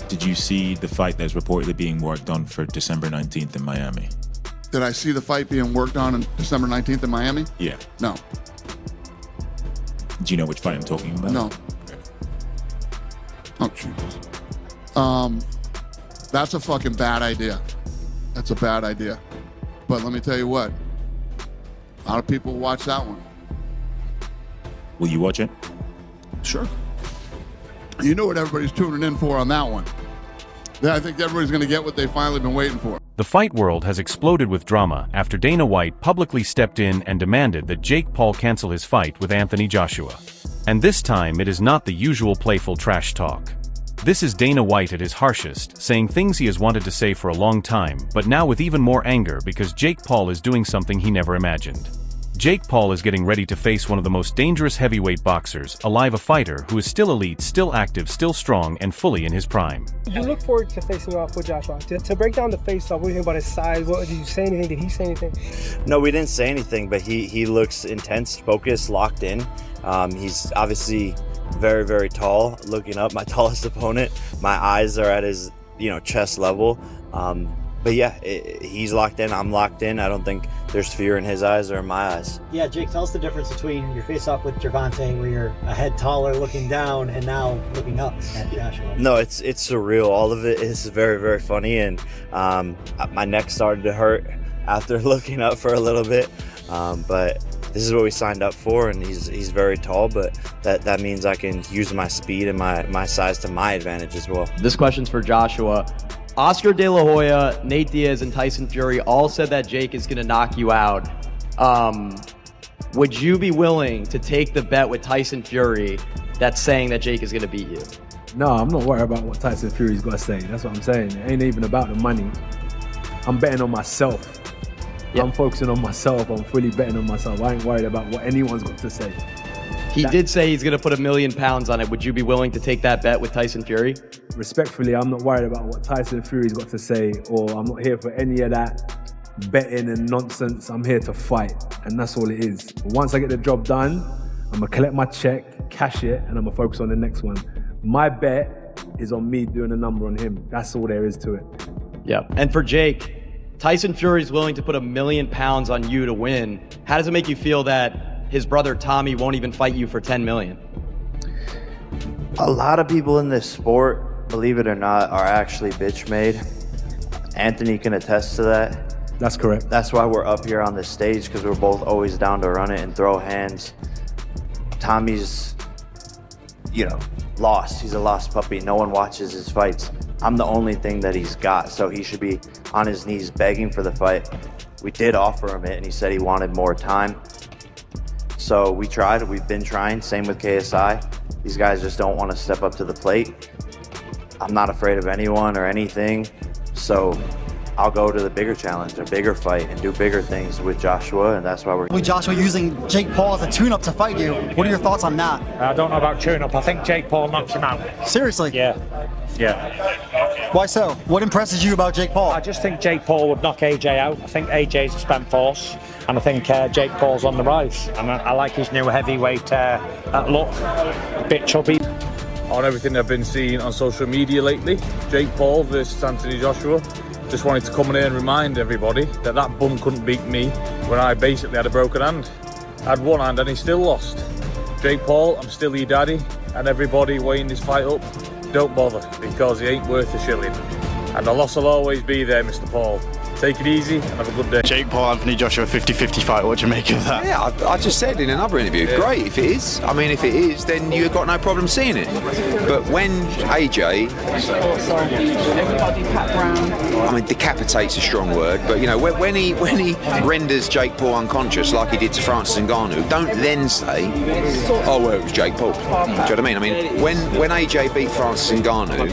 Did you see the fight that's reportedly being worked on for December 19th in Miami? Did I see the fight being worked on December 19th in Miami? Yeah. No. Do you know which fight I'm talking about? No. Oh, Jesus. That's a fucking bad idea. That's a bad idea. But let me tell you what. A lot of people watch that one. Will you watch it? Sure. You know what everybody's tuning in for on that one. I think everybody's going to get what they've finally been waiting for. The fight world has exploded with drama after Dana White publicly stepped in and demanded that Jake Paul cancel his fight with Anthony Joshua. And this time it is not the usual playful trash talk. This is Dana White at his harshest, saying things he has wanted to say for a long time, but now with even more anger because Jake Paul is doing something he never imagined. Jake Paul is getting ready to face one of the most dangerous heavyweight boxers, alive, a fighter who is still elite, still active, still strong, and fully in his prime. You look forward to facing off with Joshua. To break down the face-off, what do you think about his size? Did you say anything? Did he say anything? No, we didn't say anything, but he looks intense, focused, locked in. He's obviously very, very tall. Looking up, my tallest opponent. My eyes are at his, chest level. But yeah, he's locked in, I'm locked in. I don't think there's fear in his eyes or in my eyes. Yeah, Jake, tell us the difference between your face-off with Gervonta, where you're a head taller looking down, and now looking up at Joshua. No, it's surreal. All of it is very, very funny, and my neck started to hurt after looking up for a little bit. But this is what we signed up for, and he's very tall, but that means I can use my speed and my size to my advantage as well. This question's for Joshua. Oscar De La Hoya, Nate Diaz, and Tyson Fury all said that Jake is going to knock you out. Would you be willing to take the bet with Tyson Fury that's saying that Jake is going to beat you? No, I'm not worried about what Tyson Fury's got to say. That's what I'm saying. It ain't even about the money. I'm betting on myself. Yep. I'm focusing on myself. I'm fully betting on myself. I ain't worried about what anyone's got to say. He did say he's going to put £1 million on it. Would you be willing to take that bet with Tyson Fury? Respectfully, I'm not worried about what Tyson Fury's got to say, or I'm not here for any of that betting and nonsense. I'm here to fight, and that's all it is. Once I get the job done, I'm going to collect my check, cash it, and I'm going to focus on the next one. My bet is on me doing a number on him. That's all there is to it. Yeah. And for Jake, Tyson Fury's willing to put £1 million on you to win. How does it make you feel that his brother Tommy won't even fight you for $10 million? A lot of people in this sport, believe it or not, are actually bitch made. Anthony can attest to that. That's correct. That's why we're up here on this stage, because we're both always down to run it and throw hands. Tommy's, lost. He's a lost puppy. No one watches his fights. I'm the only thing that he's got, so he should be on his knees begging for the fight. We did offer him it, and he said he wanted more time. So we tried, we've been trying, same with KSI. These guys just don't want to step up to the plate. I'm not afraid of anyone or anything, so I'll go to the bigger challenge, a bigger fight, and do bigger things with Joshua, and that's why we're here. With Joshua using Jake Paul as a tune-up to fight you, what are your thoughts on that? I don't know about tune-up. I think Jake Paul knocks him out. Seriously? Yeah. Why so? What impresses you about Jake Paul? I just think Jake Paul would knock AJ out. I think AJ's a spent force, and I think Jake Paul's on the rise. And I like his new heavyweight look, a bit chubby. On everything I've been seeing on social media lately, Jake Paul versus Anthony Joshua. Just wanted to come in here and remind everybody that bum couldn't beat me when I basically had a broken hand. I had one hand and he still lost. Jake Paul, I'm still your daddy, and everybody weighing this fight up, don't bother, because he ain't worth a shilling. And the loss will always be there, Mr. Paul. Take it easy and have a good day. Jake Paul, Anthony Joshua, 50-50 fight. What do you make of that? Yeah, I just said in another interview, great if it is. I mean, if it is, then you've got no problem seeing it. But when AJ, I mean, decapitate's a strong word, but when he renders Jake Paul unconscious like he did to Francis Ngannou, don't then say, oh well, it was Jake Paul. Do you know what I mean? I mean, when AJ beat Francis Ngannou,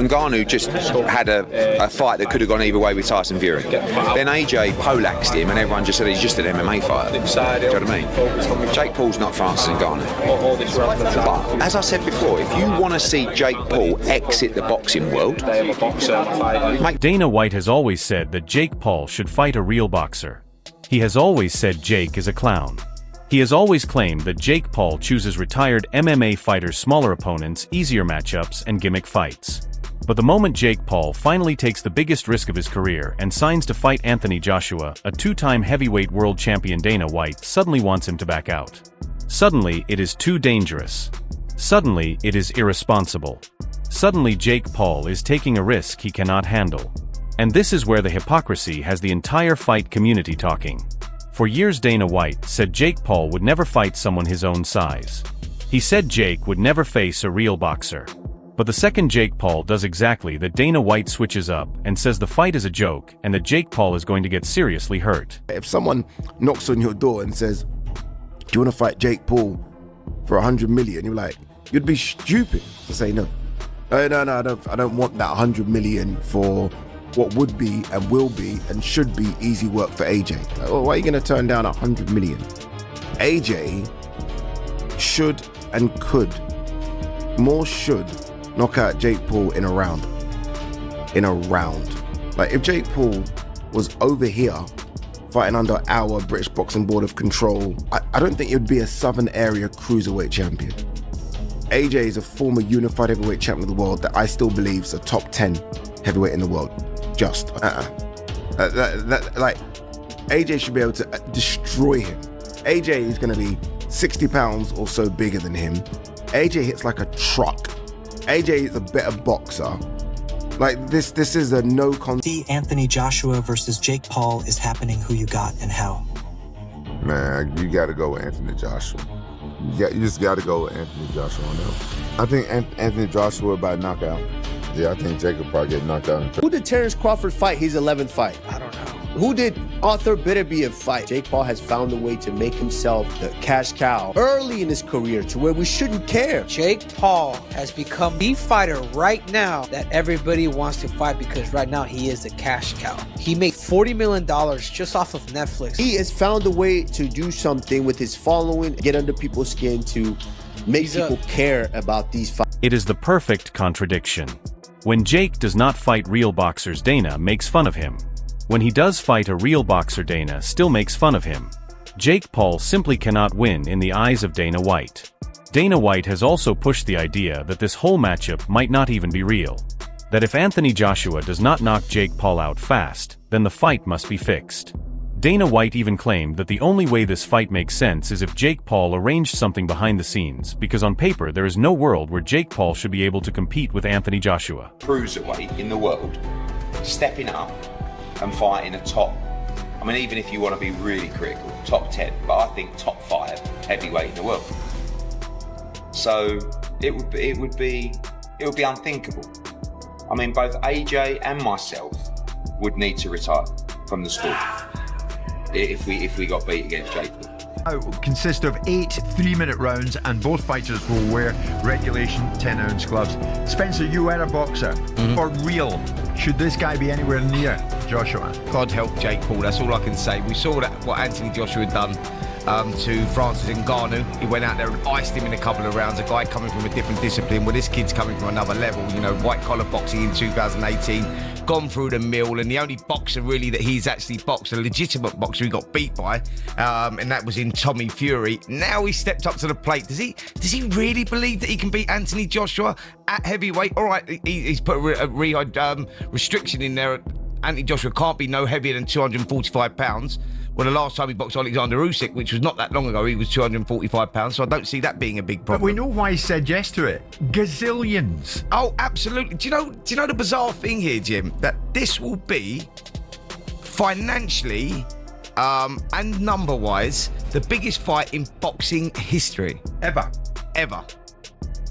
Ngannou just had a fight that could have gone either way with Tyson Fury. Then AJ poleaxed him, and everyone just said he's just an MMA fighter. Do you know what I mean? Jake Paul's not Francis Ngannou. But as I said before, if you want to see Jake Paul exit the boxing world, Dana White has always said that Jake Paul should fight a real boxer. He has always said Jake is a clown. He has always claimed that Jake Paul chooses retired MMA fighters' smaller opponents, easier matchups, and gimmick fights. But the moment Jake Paul finally takes the biggest risk of his career and signs to fight Anthony Joshua, a two-time heavyweight world champion Dana White suddenly wants him to back out. Suddenly, it is too dangerous. Suddenly, it is irresponsible. Suddenly, Jake Paul is taking a risk he cannot handle. And this is where the hypocrisy has the entire fight community talking. For years, Dana White said Jake Paul would never fight someone his own size. He said Jake would never face a real boxer. But the second Jake Paul does exactly that, Dana White switches up and says the fight is a joke and that Jake Paul is going to get seriously hurt. If someone knocks on your door and says, do you want to fight Jake Paul for 100 million? You're like, you'd be stupid to say no. No, I don't want that 100 million for what would be and will be and should be easy work for AJ. Well, why are you going to turn down 100 million? AJ should and could, more should, knock out Jake Paul in a round. Like, if Jake Paul was over here fighting under our British Boxing Board of Control, I don't think it would be a Southern Area Cruiserweight champion. AJ is a former unified heavyweight champion of the world that I still believe is a top 10 heavyweight in the world. Like, AJ should be able to destroy him. AJ is going to be 60 pounds or so bigger than him. AJ hits like a truck. AJ is a better boxer. Like, this is a no contest. Anthony Joshua versus Jake Paul is happening. Who you got and how? Man, you got to go with Anthony Joshua. You just got to go with Anthony Joshua on that. I think Anthony Joshua by knockout. Yeah, I think Jake will probably get knocked out. Who did Terrence Crawford fight his 11th fight? I don't know. Who did Arthur Beterbiev fight? Jake Paul has found a way to make himself the cash cow early in his career to where we shouldn't care. Jake Paul has become the fighter right now that everybody wants to fight because right now he is the cash cow. He made $40 million just off of Netflix. He has found a way to do something with his following, get under people's skin to make people care about these fights. It is the perfect contradiction. When Jake does not fight real boxers, Dana makes fun of him. When he does fight a real boxer, Dana still makes fun of him. Jake Paul simply cannot win in the eyes of Dana White. Dana White has also pushed the idea that this whole matchup might not even be real. That if Anthony Joshua does not knock Jake Paul out fast, then the fight must be fixed. Dana White even claimed that the only way this fight makes sense is if Jake Paul arranged something behind the scenes, because on paper there is no world where Jake Paul should be able to compete with Anthony Joshua. Cruiserweight in the world, stepping up and fighting a top, I mean, even if you want to be really critical, top 10, but I think top 5 heavyweight in the world. So it would be unthinkable. I mean, both AJ and myself would need to retire from the sport if we got beat against Jake Paul. Will consist of 8 3-minute rounds, and both fighters will wear regulation 10-ounce gloves. Spencer, you are a boxer. For real, should this guy be anywhere near Joshua? God help Jake Paul, that's all I can say. We saw that what Anthony Joshua had done to Francis Ngannou. He went out there and iced him in a couple of rounds. A guy coming from a different discipline. Well, this kid's coming from another level. You know, white collar boxing in 2018, gone through the mill, and the only boxer really that he's actually boxed, a legitimate boxer he got beat by, and that was in Tommy Fury. Now he stepped up to the plate. Does he really believe that he can beat Anthony Joshua at heavyweight? All right, he's put a restriction in there. Anthony Joshua can't be no heavier than 245 pounds. Well, the last time he boxed Alexander Usyk, which was not that long ago, he was 245 pounds, so I don't see that being a big problem. But we know why he said yes to it. Gazillions. Oh, absolutely. Do you know the bizarre thing here, Jim? That this will be, financially and number-wise, the biggest fight in boxing history. Ever.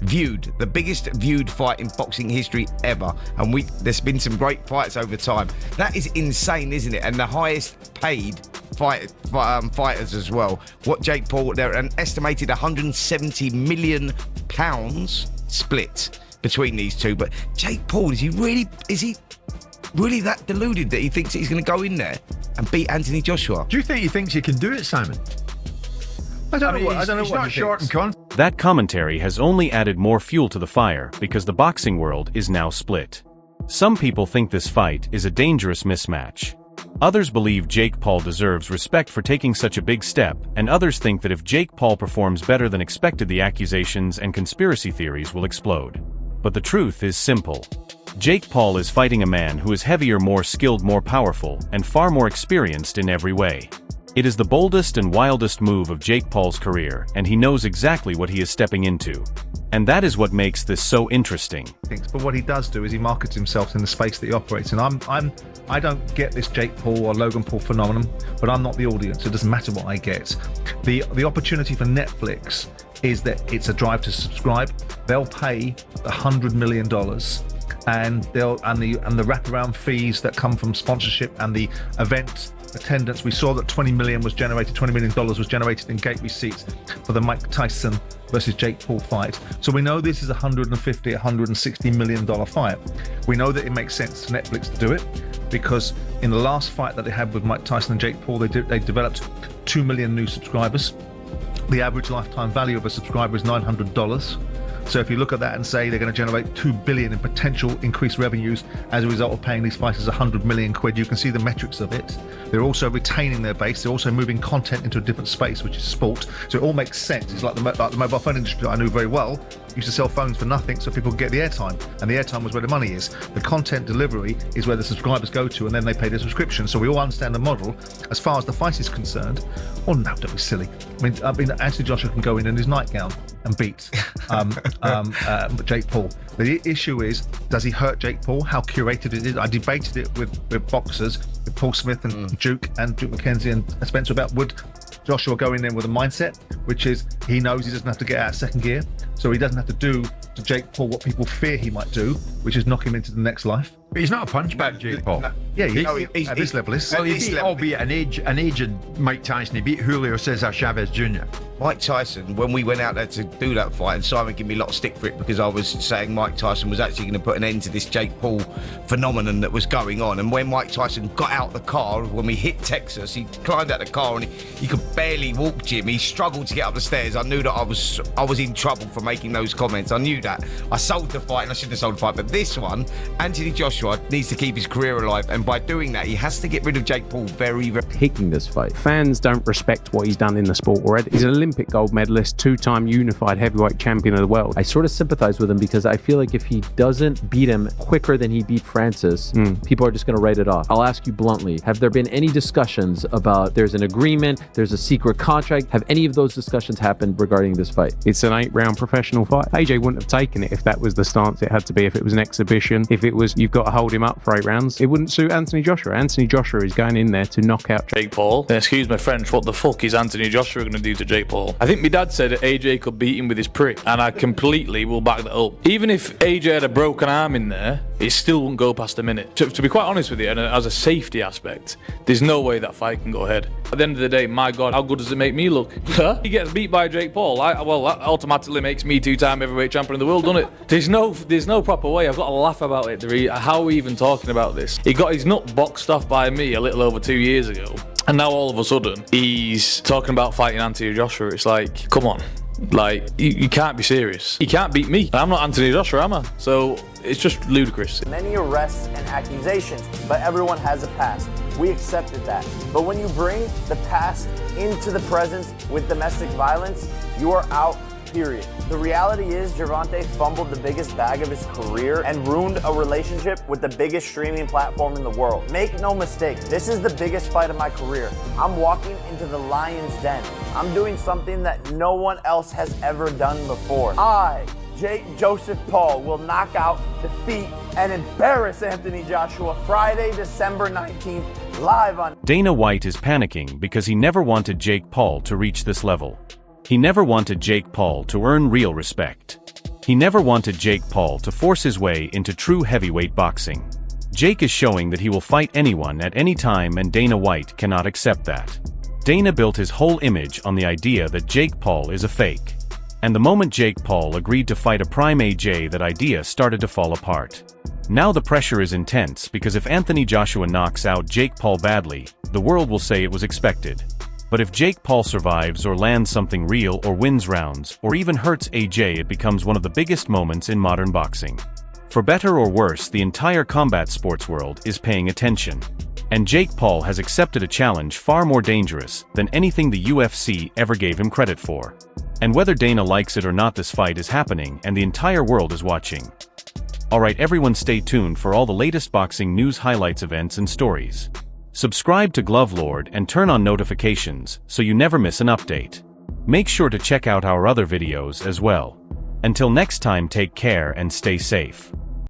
The biggest viewed fight in boxing history ever, and there's been some great fights over time. That is insane, isn't it? And the highest paid fighters as well. What Jake Paul, they're an estimated £170 million split between these two. But Jake Paul, is he really that deluded that he thinks he's going to go in there and beat Anthony Joshua? Do you think he thinks he can do it, Simon? I don't know. He's not short and confident. That commentary has only added more fuel to the fire because the boxing world is now split. Some people think this fight is a dangerous mismatch. Others believe Jake Paul deserves respect for taking such a big step, and others think that if Jake Paul performs better than expected, the accusations and conspiracy theories will explode. But the truth is simple. Jake Paul is fighting a man who is heavier, more skilled, more powerful, and far more experienced in every way. It is the boldest and wildest move of Jake Paul's career, and he knows exactly what he is stepping into. And that is what makes this so interesting. But what he does do is he markets himself in the space that he operates in. I don't get this Jake Paul or Logan Paul phenomenon, but I'm not the audience. It doesn't matter what I get. The opportunity for Netflix is that it's a drive to subscribe. They'll pay $100 million, and the wraparound fees that come from sponsorship and the event attendance. We saw that $20 million was generated in gate receipts for the Mike Tyson versus Jake Paul fight. So we know this is $150-160 million fight. We know that it makes sense to Netflix to do it because in the last fight that they had with Mike Tyson and Jake Paul, they developed 2 million new subscribers. The average lifetime value of a subscriber is $900. So if you look at that and say they're going to generate $2 billion in potential increased revenues as a result of paying these fighters 100 million quid, you can see the metrics of it. They're also retaining their base. They're also moving content into a different space, which is sport. So it all makes sense. It's like the mobile phone industry that I knew very well used to sell phones for nothing so people could get the airtime, and the airtime was where the money is. The content delivery is where the subscribers go to, and then they pay their subscription. So we all understand the model. As far as the fight is concerned, oh no, don't be silly. I mean, Anthony Joshua can go in his nightgown and beat Jake Paul. The issue is, does he hurt Jake Paul? How curated it is? I debated it with boxers, with Paul Smith and Duke McKenzie and Spencer about would Joshua go in there with a mindset, which is he knows he doesn't have to get out of second gear, so he doesn't have to do to Jake Paul what people fear he might do, which is knock him into the next life. But he's not a punchbag, Jake Paul. Yeah, at this level is. Well, he beat, albeit an aged Mike Tyson. He beat Julio Cesar Chavez Jr. Mike Tyson, when we went out there to do that fight, and Simon gave me a lot of stick for it because I was saying Mike Tyson was actually going to put an end to this Jake Paul phenomenon that was going on. And when Mike Tyson got out the car, when we hit Texas, he climbed out the car and he could barely walk, Jim. He struggled to get up the stairs. I knew that I was in trouble for making those comments. I knew that. I sold the fight, and I shouldn't have sold the fight. But this one, Anthony Joshua needs to keep his career alive, and by doing that, he has to get rid of Jake Paul very, very... Taking this fight. Fans don't respect what he's done in the sport already. He's an Olympic gold medalist, two-time unified heavyweight champion of the world. I sort of sympathize with him because I feel like if he doesn't beat him quicker than he beat Francis, people are just going to write it off. I'll ask you bluntly, have there been any discussions about there's an agreement, there's a secret contract? Have any of those discussions happened regarding this fight? It's an 8-round professional fight. AJ wouldn't have taken it if that was the stance it had to be, if it was an exhibition, if it was you've got to hold him up for 8 rounds. It wouldn't suit Anthony Joshua. Anthony Joshua is going in there to knock out Jake Paul. And excuse my French, what the fuck is Anthony Joshua going to do to Jake Paul? I think my dad said that AJ could beat him with his prick, and I completely will back that up. Even if AJ had a broken arm in there, it still wouldn't go past a minute. To be quite honest with you, and as a safety aspect, there's no way that fight can go ahead. At the end of the day, my God, how good does it make me look? He gets beat by Jake Paul. Well, that automatically makes me 2-time heavyweight champion of the world, doesn't it? There's no proper way. I've got to laugh about it. How are we even talking about this? He got his nut boxed off by me a little over 2 years ago, and now all of a sudden he's talking about fighting Anthony Joshua. It's like, come on. Like, you can't be serious. You can't beat me. I'm not Anthony Joshua, am I? So it's just ludicrous. Many arrests and accusations, but everyone has a past. We accepted that. But when you bring the past into the present with domestic violence, you are out, period. The reality is Gervonta fumbled the biggest bag of his career and ruined a relationship with the biggest streaming platform in the world. Make no mistake, this is the biggest fight of my career. I'm walking into the lion's den. I'm doing something that no one else has ever done before. Joseph Paul will knock out, defeat, and embarrass Anthony Joshua Friday, December 19th, live on... Dana White is panicking because he never wanted Jake Paul to reach this level. He never wanted Jake Paul to earn real respect. He never wanted Jake Paul to force his way into true heavyweight boxing. Jake is showing that he will fight anyone at any time, and Dana White cannot accept that. Dana built his whole image on the idea that Jake Paul is a fake. And the moment Jake Paul agreed to fight a prime AJ, that idea started to fall apart. Now the pressure is intense because if Anthony Joshua knocks out Jake Paul badly, the world will say it was expected. But if Jake Paul survives or lands something real or wins rounds or even hurts AJ, it becomes one of the biggest moments in modern boxing. For better or worse, the entire combat sports world is paying attention. And Jake Paul has accepted a challenge far more dangerous than anything the UFC ever gave him credit for. And whether Dana likes it or not, this fight is happening and the entire world is watching. Alright everyone, stay tuned for all the latest boxing news, highlights, events and stories. Subscribe to Glove Lord and turn on notifications so you never miss an update. Make sure to check out our other videos as well. Until next time, take care and stay safe.